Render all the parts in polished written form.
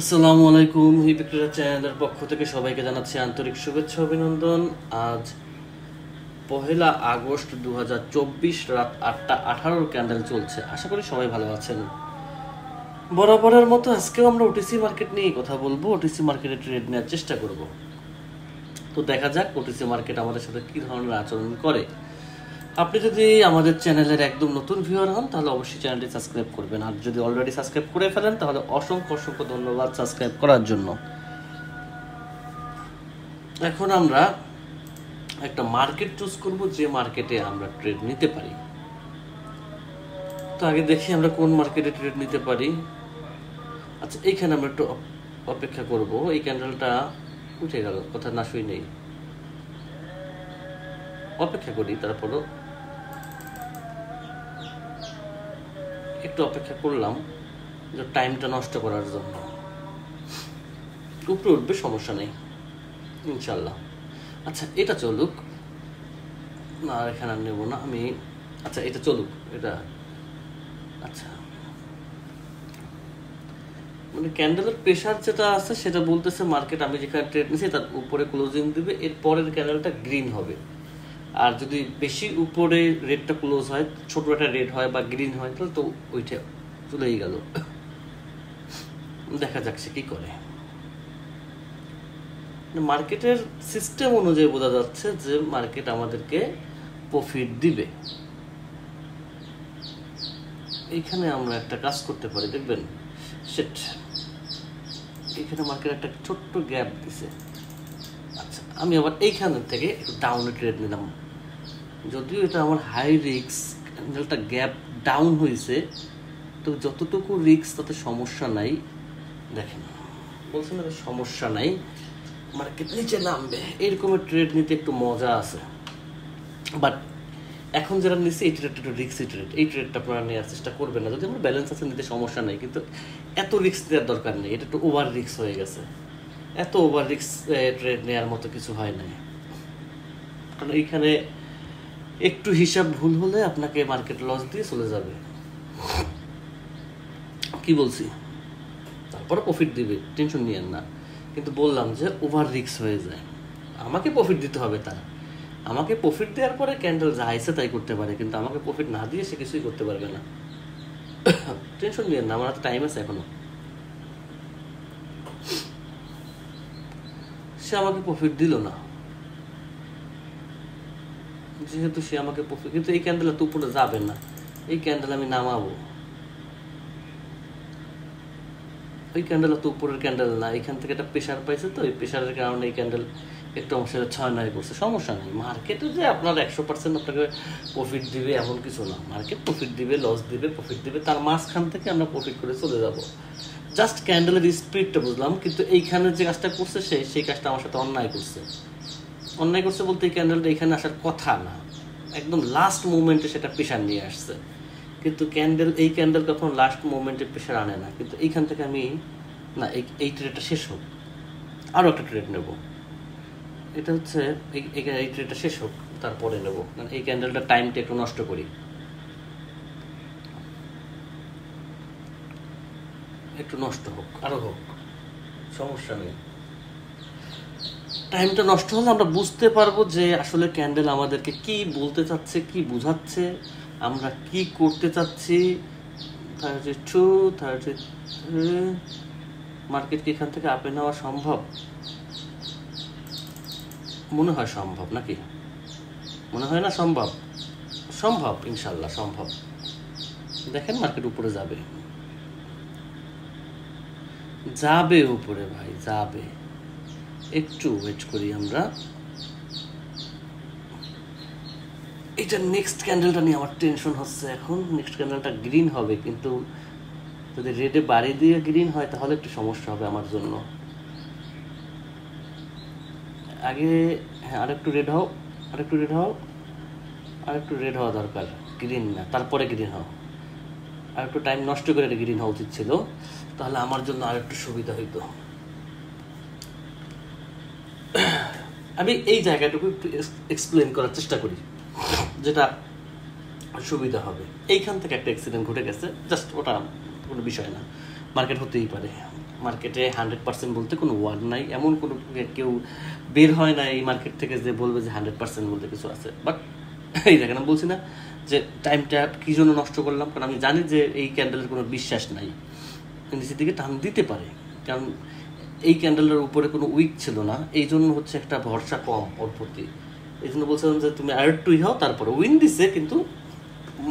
আসসালামু আলাইকুম। হিপিক্রেটার চ্যানেলের পক্ষ থেকে সবাইকে জানাচ্ছি আন্তরিক শুভেচ্ছা অভিনন্দন। আজ 1 আগস্ট 2024, রাত 8:18 ক্যান্ডেল চলছে। আশা করি সবাই ভালো আছেন। বরাবরের মতো আজকেও আমরা ওটিসি মার্কেট নিয়ে কথা বলবো, ওটিসি মার্কেটে ট্রেড নেওয়ার চেষ্টা করব। তো দেখা যাক ওটিসি মার্কেট আমাদের সাথে কী ধরনের আচরণ করে। আপনি যদি আমাদের চ্যানেলের একদম নতুন ভিউয়ার হন তাহলে অবশ্যই চ্যানেলটি সাবস্ক্রাইব করবেন, আর যদি অলরেডি সাবস্ক্রাইব করে ফেলেন তাহলে অসংখ্য অসংখ্য ধন্যবাদ সাবস্ক্রাইব করার জন্য। এখন আমরা একটা মার্কেট চুজ করব, যে মার্কেটে আমরা ট্রেড নিতে পারি। তো আগে দেখি আমরা কোন মার্কেটে ট্রেড নিতে পারি। আচ্ছা, এইখানে আমরা একটু অপেক্ষা করব। এই ক্যান্ডেলটা উঠে গেল, কথা না শুই নেই, অপেক্ষা করি। তারপরও একটু অপেক্ষা করলাম, যে টাইমটা নষ্ট করার জন্য। উপরে উঠবে, সমস্যা নেই ইনশাল্লাহ। আচ্ছা, এটা চলুক না, এখানে আর নেবো না আমি। আচ্ছা, এটা চলুক, এটা আচ্ছা, মানে ক্যান্ডেলের প্রেশার যেটা আছে সেটা বলতেছে মার্কেট আমি যেখানে ট্রেড নিয়েছি তার উপরে ক্লোজিং দিবে, এর পরের ক্যান্ডেলটা গ্রিন হবে। আর যদি বেশি উপরে রেডটা ক্লোজ হয়, ছোট একটা রেড হয় বা গ্রিন হয়, তাহলে তো ওইটা চলেই গেল। দেখা যাক সে কি করে। মার্কেটের সিস্টেম অনুযায়ী বোঝা যাচ্ছে যে মার্কেট আমাদেরকে প্রফিট দিবে। এইখানে আমরা একটা কাজ করতে পারি, দেখবেন সেট এইখানে মার্কেট একটা ছোট্ট গ্যাপ দিছে। আচ্ছা, আমি আবার এইখানের থেকে একটু ডাউনে ট্রেড নিলাম। যদিও এটা আমার হাই রিস্ক, ক্যান্ডেলটা গ্যাপ ডাউন হয়েছে, তো যতটুকু রিস্ক তাতে সমস্যা নাই। দেখেন, বলছেন সমস্যা নাই, মার্কেট নিচে নামবে, এরকমের ট্রেড নিতে একটু মজা আছে। বাট এখন যারা নিচ্ছে এই ট্রেডটা একটু রিস্কি ট্রেড, এই ট্রেডটা আপনারা নেওয়ার চেষ্টা করবেন না। যদি আমার ব্যালেন্স আছে নিতে সমস্যা নেই, কিন্তু এত রিস্ক দেওয়ার দরকার নেই, এটা একটু ওভার রিস্ক হয়ে গেছে। এত ওভার রিস্ক ট্রেড নেওয়ার মতো কিছু হয় নাই, কারণ এইখানে একটু হিসাব ভুল হলে আপনাকে মার্কেট লস দিয়ে চলে যাবে। কি বলছি, তারপরে প্রফিট দিবে, টেনশন নিয়েন না। কিন্তু বললাম যে ওভার রিস্ক হয়ে যায়, আমাকে প্রফিট দিতে হবে। তার আমাকে প্রফিট দেওয়ার পরে ক্যান্ডেল যা ইচ্ছে তাই করতে পারে, কিন্তু আমাকে প্রফিট না দিয়ে সে কিছুই করতে পারবে না। টেনশন নিয়েন না, আমার হাতে টাইম আছে এখনো। সে আমাকে প্রফিট দিল না, যেহেতু সে আমাকে প্রফিট, কিন্তু এই ক্যান্ডেল তো উপরে যাবে না, এই ক্যান্ডেল আমি নামাবো। ওই ক্যান্ডেল তো উপরের ক্যান্ডেল না, এখান থেকে একটা প্রেশার পাইছে, তো এই প্রেশারের কারণে এই ক্যান্ডেল একটু অংশের 6-9 করছে। সমস্যা নেই, মার্কেটে যে আপনার 100% আপনাকে প্রফিট দিবে এমন কিছু না। মার্কেট প্রফিট দিবে, লস দিবে, প্রফিট দিবে, তার মাঝখান থেকে আমরা প্রফিট করে চলে যাব। জাস্ট ক্যান্ডেলের স্পিডটা বুঝলাম, কিন্তু এইখানে যে কাজটা করছে সেই কাজটা আমার সাথে অন্যায় করছে। অন্যায় করছে বলতে এই ক্যান্ডেলটা এখানে আসার কথা না, একদম লাস্ট মুভমেন্টে সেটা প্রেশার নিয়ে আসছে। কিন্তু এই ক্যান্ডেল কখনো লাস্ট মোমেন্টে প্রেশার আনে না। কিন্তু এইখান থেকে আমি না, এই ট্রেডটা শেষ হোক, আরও একটা ট্রেড নেব। এটা হচ্ছে এই ট্রেডটা শেষ হোক, তারপরে নেব, কারণ এই ক্যান্ডেলটা টাইমটা একটু নষ্ট করি, একটু নষ্ট হোক, আরও হোক, সমস্যা নেই। টাইমটা নষ্ট হলে আমরা বুঝতে পারবো যে আসলে ক্যান্ডেল আমাদেরকে কি বলতে চাচ্ছে, কি বোঝাচ্ছে, আমরা কি করতে চাচ্ছি। 32, 33, মার্কেট কি এখান থেকে আপে নেওয়া সম্ভব? মনে হয় সম্ভব, নাকি মনে হয় না সম্ভব? সম্ভব, ইনশাল্লাহ সম্ভব। দেখেন মার্কেট উপরে যাবে, যাবে উপরে ভাই, যাবে। একটু ওয়েট করি আমরা। এটা নেক্সট ক্যান্ডেলটা নিয়ে আমার টেনশন হচ্ছে এখন। নেক্সট ক্যান্ডেলটা গ্রিন হবে, কিন্তু যদি রেডে বাড়ি দিয়ে গ্রিন হয় তাহলে একটু সমস্যা হবে আমার জন্য। আগে হ্যাঁ, আরেকটু রেড হও, আরেকটু রেড হও, আরেকটু রেড হওয়া দরকার, গ্রিন না, তারপরে গ্রিন হও। আর একটু টাইম নষ্ট করে গ্রিন হওয়া উচিত ছিল, তাহলে আমার জন্য আর একটু সুবিধা হইতো। আমি এই জায়গাটুকু একটু এক্সপ্লেন করার চেষ্টা করি, যেটা সুবিধা হবে। এইখান থেকে একটা অ্যাক্সিডেন্ট ঘটে গেছে, জাস্ট ওটা কোনো বিষয় না, মার্কেট হতেই পারে, মার্কেটে 100% বলতে কোনো ওয়ার্ড নাই, এমন কোনো কেউ বের হয় না এই মার্কেট থেকে যে বলবে যে 100% বলতে কিছু আছে। বাট এই দেখেন আমি বলছি না যে টাইমটা কী জন্য নষ্ট করলাম, কারণ আমি জানি যে এই ক্যান্ডেলের কোনো বিশ্বাস নাই, নিচের দিকে টান দিতে পারে, কারণ এই ক্যান্ডেলের উপরে কোনো উইক ছিল না, এই জন্য হচ্ছে একটা ভরসা কম ওর প্রতি। এই জন্য বলছিলাম যে তুমি আর একটুই হও, তারপরে উইন দিছে কিন্তু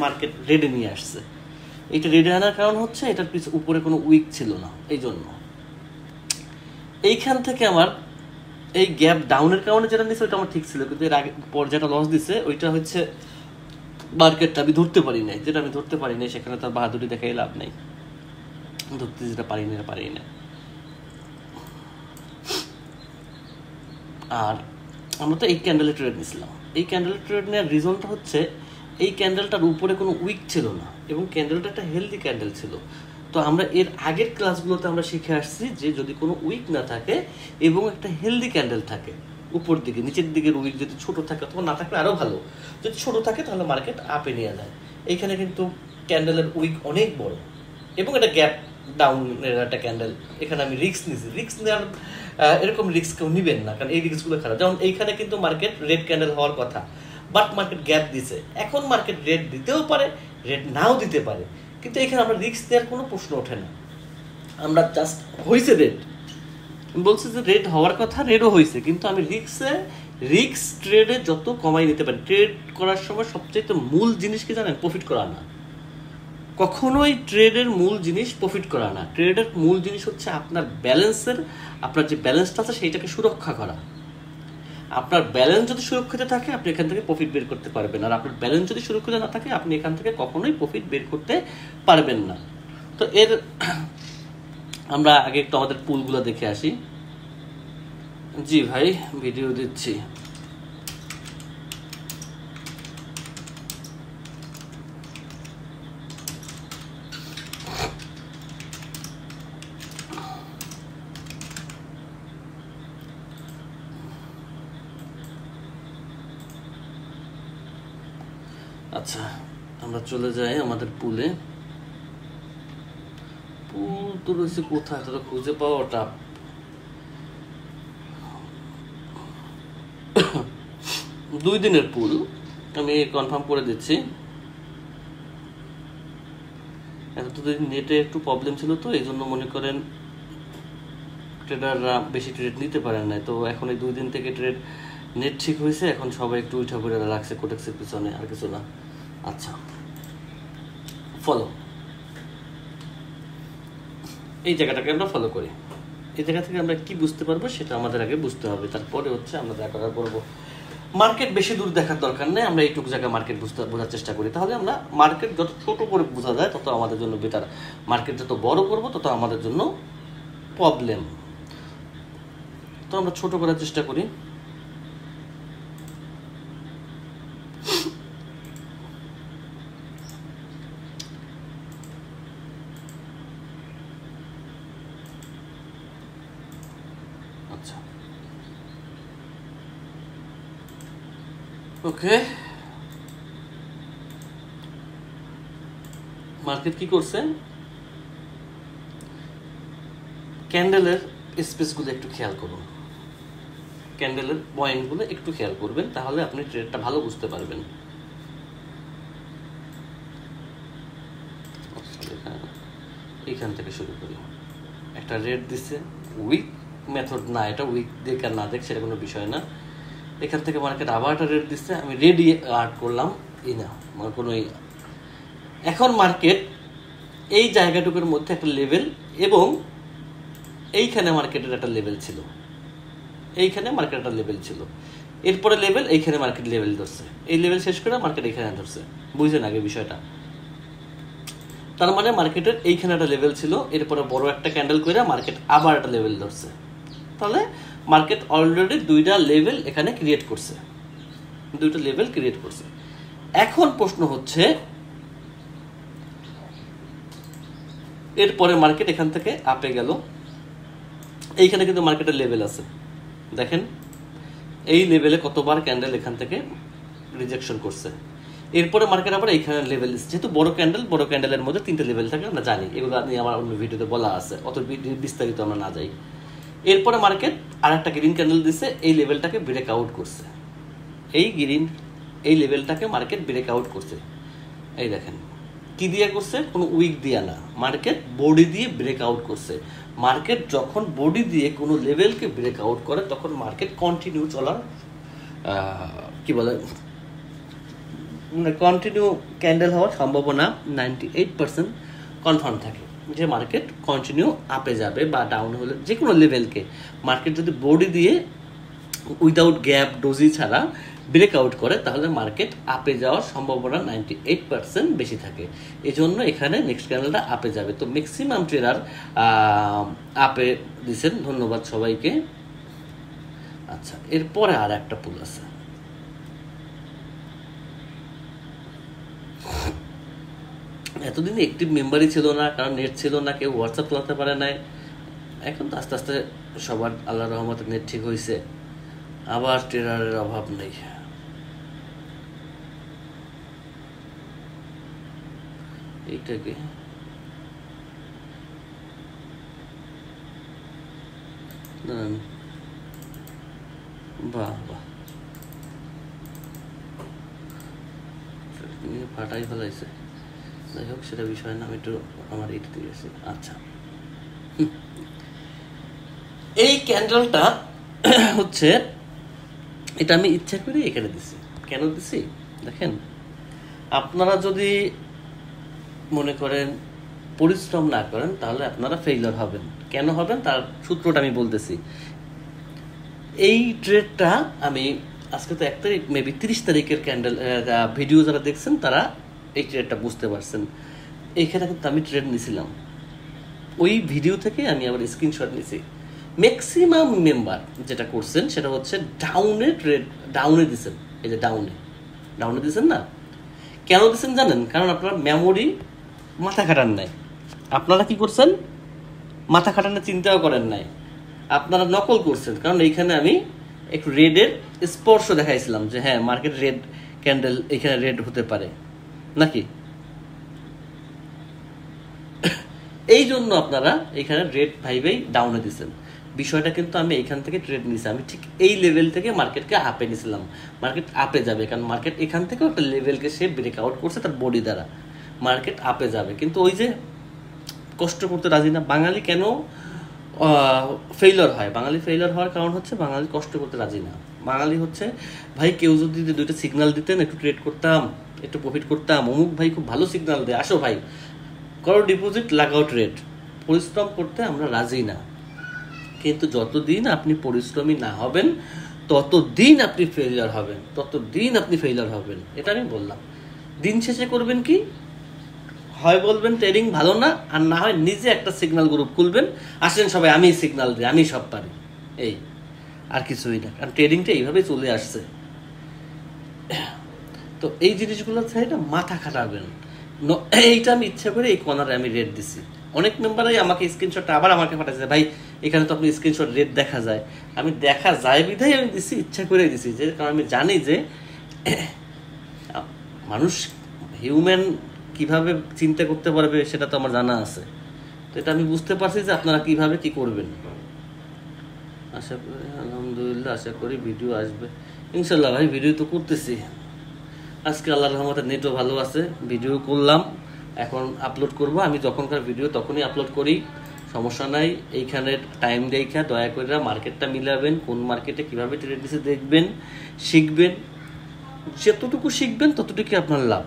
মার্কেট রেডে নিয়ে আসছে। এইটা রেডে আনার কারণ হচ্ছে এটার উপরে কোনো উইক ছিল না, এই জন্য। এইখান থেকে আমার এই গ্যাপ ডাউনের কারণে যেটা নিচ্ছে ওইটা আমার ঠিক ছিল, কিন্তু এর আগে পর যেটা লস দিছে ওইটা হচ্ছে মার্কেটটা আমি ধরতে পারি নাই, যেটা আমি ধরতে পারি নাই সেখানে তার বাহাদুরি দেখাই লাভ নেই, ধরতে যেটা পারি না। আর আমরা তো এই ক্যান্ডেলে ট্রেড নিয়েছিলাম, এই ক্যান্ডেলে ট্রেড নেওয়ার রিজনটা হচ্ছে এই ক্যান্ডেলটার উপরে কোনো উইক ছিল না এবং ক্যান্ডেলটা একটা হেলদি ক্যান্ডেল ছিল। তো আমরা এর আগের ক্লাসগুলোতে আমরা শিখে আসছি যে যদি কোনো উইক না থাকে এবং একটা হেলদি ক্যান্ডেল থাকে উপর দিকে, নিচের দিকের উইক যদি ছোট থাকে অথবা না থাকলে আরও ভালো, যদি ছোট থাকে তাহলে মার্কেট আপে নিয়ে যায়। এইখানে কিন্তু ক্যান্ডেলের উইক অনেক বড় এবং এটা গ্যাপ ডাউনের একটা ক্যান্ডেল। এখানে আমি রিস্ক নিয়েছি, রিস্ক নেওয়ার এরকম রিস্ক কেউ নেবেন না, কারণ এই রিস্কগুলো খারাপ। যেমন এইখানে কিন্তু মার্কেট রেড ক্যান্ডেল হওয়ার কথা, বাট মার্কেট গ্যাপ দিছে। এখন মার্কেট রেড দিতেও পারে, রেড নাও দিতে পারে, কিন্তু এখানে আমরা রিস্ক দেওয়ার কোনো প্রশ্ন ওঠে না। আমরা জাস্ট হয়েছে রেড, বলছি যে রেড হওয়ার কথা, রেডও হয়েছে, কিন্তু আমি রিস্ক ট্রেডে যত কমাই নিতে পারি। ট্রেড করার সময় সবচেয়ে মূল জিনিস কি জানেন? প্রফিট করা না। কখনোই ট্রেডের মূল জিনিস প্রফিট করা না। ট্রেডের মূল জিনিস হচ্ছে আপনার যে ব্যালেন্সটা আছে সেইটাকে সুরক্ষা করা। আপনার ব্যালেন্স যদি সুরক্ষিত থাকে আপনি এখান থেকে প্রফিট বের করতে পারবেন, আর আপনার ব্যালেন্স যদি সুরক্ষিত না থাকে আপনি এখান থেকে কখনোই প্রফিট বের করতে পারবেন না। তো আমরা আগে একটু আমাদের পুলগুলো দেখে আসি। জি ভাই, ভিডিও দিচ্ছি। আচ্ছা, আমরা চলে যাই আমাদের পুলে। পুল তো রয়েছে কোথায়, তো খুঁজে পাওয়া টাফ। দুই দিনের পুল আমি কনফার্ম করে দিচ্ছি। এতদিন নেটে একটু প্রবলেম ছিল, তো এই জন্য মনে করেন ট্রেডাররা বেশি ট্রেড নিতে পারেন না। তো এখন এই 2 দিন থেকে নেট ঠিক হয়েছে, এখন সবাই একটু উঠা করে রাখছে কোটেক্সের পিছনে, আর কিছু না। আচ্ছা, ফলো, এই জায়গাটাকে আমরা ফলো করি। এই জায়গা থেকে আমরা কি বুঝতে পারবো সেটা আমাদের আগে বুঝতে হবে, তারপরে হচ্ছে আমরা দেখা করবো। মার্কেট বেশি দূর দেখার দরকার নেই, আমরা এইটুকু জায়গায় মার্কেট বোঝার চেষ্টা করি। তাহলে আমরা মার্কেট যত ছোট করে বোঝা যায় তত আমাদের জন্য বেটার। মার্কেট যত বড় করবো তত আমাদের জন্য প্রবলেম। তো আমরা ছোট করার চেষ্টা করি। আচ্ছা, ওকে, মার্কেট কি করছে? ক্যান্ডেলের স্পেসগুলো একটু খেয়াল করুন, ক্যান্ডেলের পয়েন্টগুলো একটু খেয়াল করবেন, তাহলে আপনি ট্রেডটা ভালো বুঝতে পারবেন। এইখান থেকে শুরু করি। একটা রেড দিচ্ছে, উইক মেথড না, এটা উইক দেখ আর না দেখ সেটা কোনো বিষয় না। এখান থেকে মার্কেট আবার একটা রেড দিচ্ছে, আমি রেডি আর্ট করলাম, না কোনো এখন মার্কেট এই জায়গাটুকুর মধ্যে একটা লেভেল, এবং এইখানে মার্কেটের একটা লেভেল ছিল, এইখানে মার্কেট একটা লেভেল ছিল, এরপরে লেভেল, এইখানে মার্কেট লেভেল ধরছে, এই লেভেল শেষ করে মার্কেট এইখানে ধরছে। বুঝছেন আগে বিষয়টা? তার মানে মার্কেটের এইখানে একটা লেভেল ছিল, এরপরে বড় একটা ক্যান্ডেল করে মার্কেট আবার একটা লেভেল ধরছে। তাহলে মার্কেট অলরেডি 2টা লেভেল এখানে ক্রিয়েট করছে, 2টা লেভেল ক্রিয়েট করছে। এখন প্রশ্ন হচ্ছে এরপরে মার্কেট এখান থেকে আপে গেল, এইখানে কিন্তু মার্কেটের লেভেল আছে, দেখেন এই লেভেলে কতবার ক্যান্ডেল এখান থেকে রিজেকশন করছে। এরপরে মার্কেট আবার এইখানে লেভেল, যেহেতু বড় ক্যান্ডেলের মধ্যে 3টে লেভেল থাকে আমরা জানি, এগুলো নিয়ে আমার অন্য ভিডিওতে বলা আছে, অত বিস্তারিত আমরা না যাই। এরপরে মার্কেট আর একটা গ্রিন ক্যান্ডেল দিছে, এই লেভেলটাকে ব্রেক আউট করছে, এই লেভেলটাকে মার্কেট ব্রেক আউট করছে। এই দেখেন কি দিয়ে করছে, কোনো উইক দিয়া না, মার্কেট বডি দিয়ে ব্রেক আউট করছে। মার্কেট যখন বডি দিয়ে কোনো লেভেলকে ব্রেক আউট করে তখন মার্কেট কন্টিনিউ চলার কি বলে কন্টিনিউ ক্যান্ডেল হওয়ার সম্ভাবনা 98% কনফার্ম থাকে যে মার্কেট কন্টিনিউ আপে যাবে বা ডাউন হলে যে কোনো লেভেলকে মার্কেট যদি বডি দিয়ে উইদাউট গ্যাপ ডোজি ছাড়া ব্রেক আউট করে তাহলে মার্কেট আপে যাওয়ার সম্ভাবনা 98% বেশি থাকে। এই জন্য এখানে নেক্সট ক্যান্ডেলটা আপে যাবে। তো ম্যাক্সিমাম ট্রেডার আপে দিচ্ছেন, ধন্যবাদ সবাইকে। আচ্ছা, এরপরে আর একটা পুল আছে, এতদিন অ্যাক্টিভ মেম্বারই ছিল না, কারণ নেট ছিল না, কেউ হোয়াটসঅ্যাপ চালাতে পারে নাই। এখন তো আস্তে আস্তে সবার আল্লাহর রহমতে নেট ঠিক হয়েছে, আবার ট্রেডারের অভাব নেই। এইটাকে বাহ বাহ ফাটাই ফেলাইছে, যাই হোক সেটা বিষয় না, আমি একটু আমার এইটাতে গেছি। আচ্ছা, এই ক্যান্ডেলটা হচ্ছে, এটা আমি ইচ্ছা করে এখানে দিছি। কেন দিছি দেখেন, আপনারা যদি মনে করেন পরিশ্রম না করেন তাহলে আপনারা ফেইলার হবেন। কেন হবেন তার সূত্রটা আমি বলতেছি। এই ট্রেডটা আমি আজকে তো 1 তারিখ, মেবি 30 তারিখের ক্যান্ডেল ভিডিও যারা দেখছেন তারা এই ট্রেডটা বুঝতে পারছেন। এইখানে কিন্তু আমি ট্রেড নিয়েছিলাম, ওই ভিডিও থেকে আমি আবার স্ক্রিনশট নিয়েছি। ম্যাক্সিমাম মেম্বার যেটা করছেন সেটা হচ্ছে ডাউনে ট্রেড, ডাউনে দিচ্ছেন। এই যে ডাউনে দিচ্ছেন না, কেন দিচ্ছেন জানেন? কারণ আপনারা মেমোরি মাথা খাটান নাই। আপনারা কি করছেন? মাথা খাটানোর চিন্তাও করেন নাই, আপনারা নকল করছেন। কারণ এইখানে আমি একটু রেডের স্পর্শ দেখাইছিলাম যে হ্যাঁ মার্কেট রেড ক্যান্ডেল এখানে রেড হতে পারে নাকি, এই জন্য আপনারা এখানে রেড ভাইবেই ডাউনে দিচ্ছেন। বিষয়টা কিন্তু আমি এইখান থেকে ট্রেড নিয়েছি, আমি ঠিক এই লেভেল থেকে মার্কেটকে আপে নিয়েছিলাম। মার্কেট আপে যাবে কারণ মার্কেট এখান থেকেও একটা লেভেলকে সে ব্রেক আউট করছে তার বডি দ্বারা, মার্কেট আপে যাবে। কিন্তু ওই যে কষ্ট করতে রাজি না বাঙালি, কেন ফেইলার হয়? বাঙালি ফেইলার হওয়ার কারণ হচ্ছে বাঙালি কষ্ট করতে রাজি না। বাঙালি হচ্ছে ভাই কেউ যদি 2টা সিগন্যাল দিতেন একটু ট্রেড করতাম, একটু প্রফিট করতাম, অমুক ভাই খুব ভালো সিগন্যাল দেয়, আসো ভাই করো ডিপোজিট, লাগাও ট্রেড। পরিশ্রম করতে আমরা রাজি না। কিন্তু যতদিন আপনি পরিশ্রমী না হবেন ততদিন আপনি ফেলিয়ার হবেন, এটা আমি বললাম। দিন শেষে করবেন কি, হয় বলবেন ট্রেডিং ভালো না, আর না হয় নিজে একটা সিগন্যাল গ্রুপ খুলবেন, আসেন সবাই আমি সিগন্যাল দিই, আমি সব পারি, এই আর কিছুই না। কারণ ট্রেডিংটা এইভাবেই চলে আসছে। তো এই জিনিসগুলো এটা মাথা খাটাবেন। এইটা আমি ইচ্ছা করে এই কর্নারে আমি রেড দিছি। অনেক মেম্বারই আমাকে স্ক্রিনশটটা আবার আমাকে পাঠাচ্ছে, ভাই এখানে তো আপনি স্ক্রিনশট রেড দেখা যায়। আমি দেখা যায় বিধাই আমি দিছি, ইচ্ছা করে দিছি, যে কারণ আমি জানি যে মানুষ হিউম্যান কিভাবে চিন্তা করতে পারবে সেটা তো আমার জানা আছে। তো এটা আমি বুঝতে পারছি যে আপনারা কিভাবে কি করবেন। আশা করি আলহামদুলিল্লাহ, আশা করি ভিডিও আসবে ইনশাল্লাহ। ভাই ভিডিও তো করতেছি, আজকে আল্লাহর রহমতে নেটও ভালো আছে, ভিডিও করলাম, এখন আপলোড করব। আমি যখনকার ভিডিও তখনই আপলোড করি, সমস্যা নাই। এইখানে টাইম দেখা দয়া করে মার্কেটটা মিলাবেন, কোন মার্কেটে কীভাবে ট্রেড দিচ্ছে দেখবেন, শিখবেন। যতটুকু শিখবেন ততটুকুই আপনার লাভ,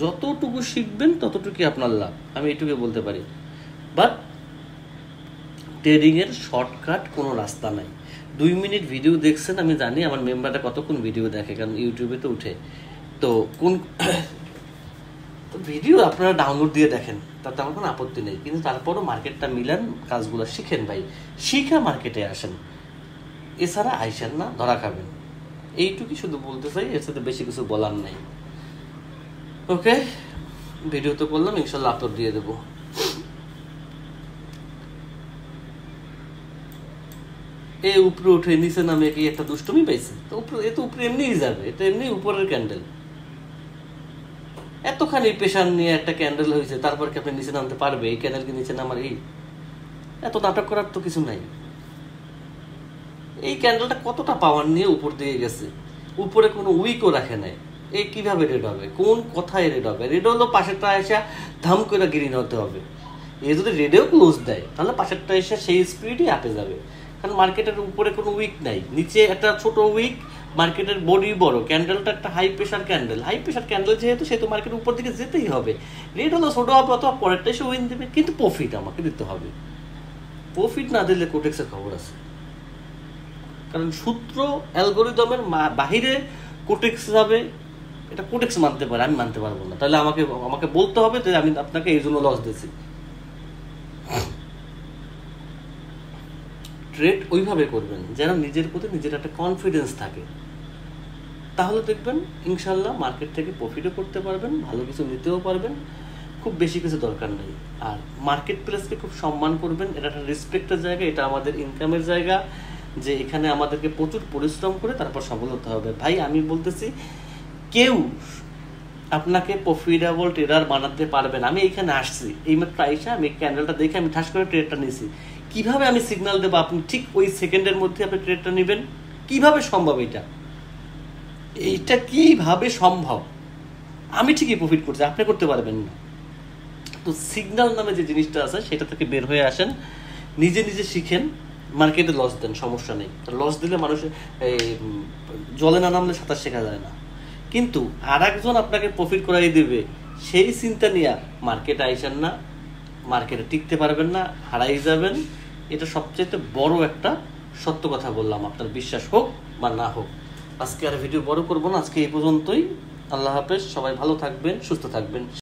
যতটুকু শিখবেন ততটুকুই আপনার লাভ, আমি এইটুকু বলতে পারি। বাট ট্রেডিংয়ের শর্টকাট কোনো রাস্তা নাই। 2 মিনিট ভিডিও দেখছেন, আমি জানি আমার মেম্বাররা কতক্ষণ ভিডিও দেখে, কারণ ইউটিউবে তো উঠে। তো কোন ভিডিও আপনারা ডাউনলোড দিয়ে দেখেন, তাতে আমার কোনো আপত্তি নেই, কিন্তু তারপরও মার্কেটটা মিলান, কাজগুলো শিখেন ভাই, শিখা মার্কেটে আসেন, এছাড়া আইসেন না, ধরা খাবেন। এইটুকুই শুধু বলতে চাই, এর সাথে বেশি কিছু বলার নেই। ওকে, ভিডিও তো করলাম, ইনশাল্লাহ আপলোড দিয়ে দেবো। এই উপরে উঠে নিচে নামে কি একটা দুষ্টুমি পাইছে? তো উপরে, এ তো উপরে এমনিই যাবে, এটা এমনি উপরের ক্যান্ডেল। একটুখানি প্রেশার নিয়ে একটা ক্যান্ডেল হয়েছে, তারপর কি আপনি নিচে নামতে পারবে? এই ক্যান্ডেলকে নিচে নামার এত নাটক করার তো কিছু নাই। এই ক্যান্ডেলটা কতটা পাওয়ার নিয়ে উপর দিয়ে গেছে, উপরে কোনো উইকও রাখে নাই। এই কিভাবে রেড হবে? কোন কথায় রেড হবে? রেড হলো পাশেরটা এসে ধাম করে গ্রিন হতে হবে। এ যদি রেডেও ক্লোজ দেয় তাহলে পাশেরটা এসে সেই স্পিডই আপে যাবে, কারণ মার্কেটের উপরে কোনো উইক নাই, নিচে একটা ছোট উইক, মার্কেটের বডি বড়, ক্যান্ডেলটা একটা হাই প্রেশার ক্যান্ডেল যেহেতু সেহেতু মার্কেটের উপর দিকে যেতেই হবে। রেড হলো ছোট হবে অথবা পরেরটা এসে উইন দেবে, কিন্তু প্রফিট আমাকে দিতে হবে। প্রফিট না দিলে কোটেক্সের খবর আছে, কারণ সূত্র অ্যালগোরিদমের বাহিরে কোটেক্স যাবে, এটা কোটেক্স মানতে পারে, আমি মানতে পারবো না। তাহলে আমাকে বলতে হবে যে আমি আপনাকে এই জন্য লস দিয়েছি। ট্রেড ওইভাবে করবেন যেন নিজের প্রতি নিজের একটা কনফিডেন্স থাকে, তাহলে দেখবেন ইনশাল্লাহ মার্কেট থেকে প্রফিটও করতে পারবেন, ভালো কিছু নিতেও পারবেন, খুব বেশি কিছু দরকার নেই। আর মার্কেট প্লেসকে খুব সম্মান করবেন, এটা একটা রেসপেক্টের জায়গা, এটা আমাদের ইনকামের জায়গা, যে এখানে আমাদেরকে প্রচুর পরিশ্রম করে তারপর সফল হতে হবে। ভাই আমি বলতেছি, কেউ আপনাকে প্রফিটেবল ট্রেডার বানাতে পারবেন। আমি এইখানে আসছি, এইমাত্র আইসা আমি ক্যান্ডেলটা দেখে আমি ঠাস করে ট্রেডটা নিয়েছি। কিভাবে আমি সিগন্যাল দেবো আপনি ঠিক ওই সেকেন্ডের মধ্যে আপনি ট্রেডটা নেবেন? কিভাবে সম্ভব? এইটা কিভাবে সম্ভব? আমি ঠিকই প্রফিট করছি, আপনি করতে পারবেন না। তো সিগন্যাল নামে যে জিনিসটা আছে সেটা থেকে বের হয়ে আসেন, নিজে নিজে শিখেন, মার্কেটে লস দেন, সমস্যা নেই। লস দিলে মানুষের জলে না নামলে সাঁতার শেখা যায় না। কিন্তু আর একজন আপনাকে প্রফিট করাই দেবে সেই চিন্তা নিয়ে মার্কেটে আইসেন না, মার্কেটে টিকতে পারবেন না, হারাই যাবেন। এটা সবচেয়ে বড় একটা সত্য কথা বললাম, আপনার বিশ্বাস হোক বা না হোক। আজকে আর ভিডিও বড় করবো না, আজকে এই পর্যন্তই। আল্লাহ হাফেজ, সবাই ভালো থাকবেন, সুস্থ থাকবেন।